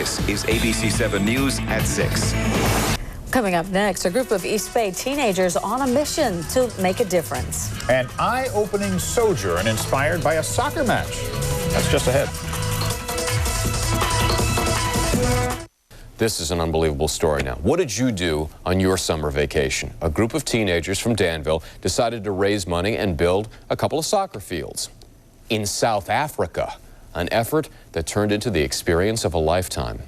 This is ABC 7 News at 6. Coming up next, a group of East Bay teenagers on a mission to make a difference. An eye-opening sojourn inspired by a soccer match. That's just ahead. This is an unbelievable story now. What did you do on your summer vacation? A group of teenagers from Danville decided to raise money and build a couple of soccer fields in South Africa, an effort that turned into the experience of a lifetime.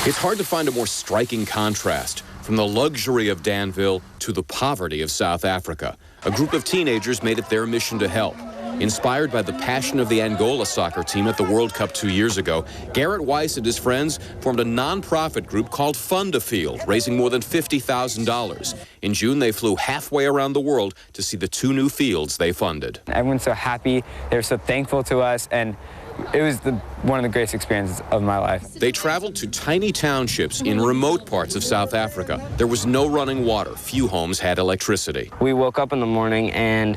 It's hard to find a more striking contrast from the luxury of Danville to the poverty of South Africa. A group of teenagers made it their mission to help. Inspired by the passion of the Angola soccer team at the World Cup 2 years ago, Garrett Weiss and his friends formed a non-profit group called FUNDaFIELD, raising more than $50,000. In June, they flew halfway around the world to see the 2 new fields they funded. Everyone's so happy. They're so thankful to us, and it was one of the greatest experiences of my life. They traveled to tiny townships in remote parts of South Africa. There was no running water. Few homes had electricity. We woke up in the morning and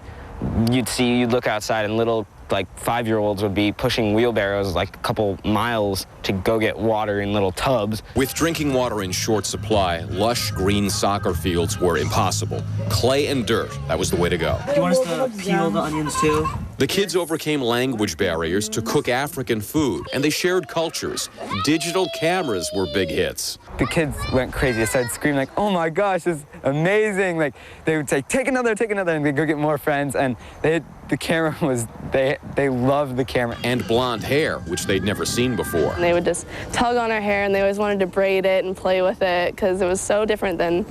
you'd look outside and little, like, 5-year-olds would be pushing wheelbarrows like a couple miles to go get water in little tubs. With drinking water in short supply, lush green soccer fields were impossible. Clay and dirt, that was the way to go. Do you want us to peel the onions too? The kids overcame language barriers to cook African food, and they shared cultures. Digital cameras were big hits. The kids went crazy. They started screaming like, "Oh my gosh, this is amazing!" Like, they would say, take another, and they'd go get more friends. And the camera was, they loved the camera. And blonde hair, which they'd never seen before. And they would just tug on our hair, and they always wanted to braid it and play with it because it was so different than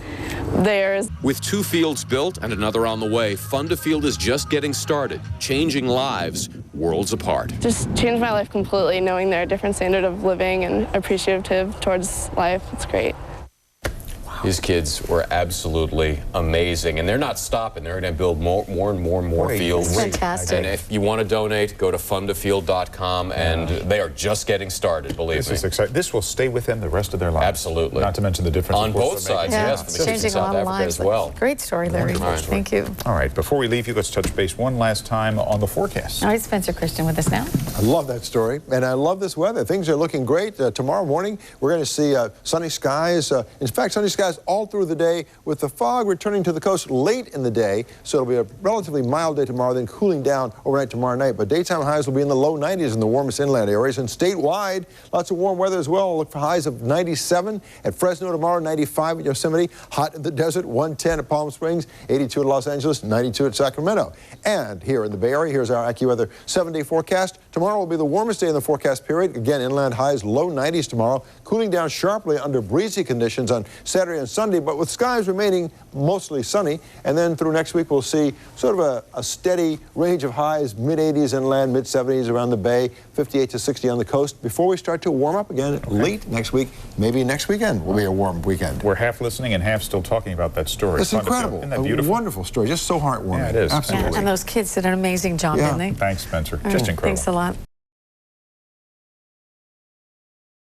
theirs. With 2 fields built and another on the way, FUNDaFIELD is just getting started, changing lives worlds apart. Just changed my life completely, knowing they're a different standard of living and appreciative towards life. It's great. These kids were absolutely amazing, and they're not stopping. They're going to build more and more fields. Fantastic. And if you want to donate, go to fundafield.com, and they are just getting started, believe me. This is exciting. This will stay with them the rest of their lives. Absolutely. Not to mention the difference on both sides, yes, for the kids in South Africa as well. Great story, Larry. Thank you. All right, before we leave you, let's touch base one last time on the forecast. All right, Spencer Christian with us now. I love that story, and I love this weather. Things are looking great. Tomorrow morning, we're going to see sunny skies. In fact, sunny skies all through the day, with the fog returning to the coast late in the day. So it'll be a relatively mild day tomorrow, then cooling down overnight tomorrow night. But daytime highs will be in the low 90s in the warmest inland areas. And statewide, lots of warm weather as well. Look for highs of 97 at Fresno tomorrow, 95 at Yosemite, hot in the desert, 110 at Palm Springs, 82 at Los Angeles, 92 at Sacramento. And here in the Bay Area, here's our AccuWeather 7-day forecast. Tomorrow will be the warmest day in the forecast period. Again, inland highs, low 90s tomorrow, cooling down sharply under breezy conditions on Saturday and Sunday, but with skies remaining mostly sunny. And then through next week, we'll see sort of a steady range of highs, mid-80s inland, mid-70s around the Bay, 58 to 60 on the coast, before we start to warm up again late next week. Maybe next weekend will be a warm weekend. We're half listening and half still talking about that story. It's incredible. Isn't that beautiful? A wonderful story. Just so heartwarming. Yeah, it is. Absolutely. And those kids did an amazing job, didn't they? Thanks, Spencer. Just incredible. Thanks a lot.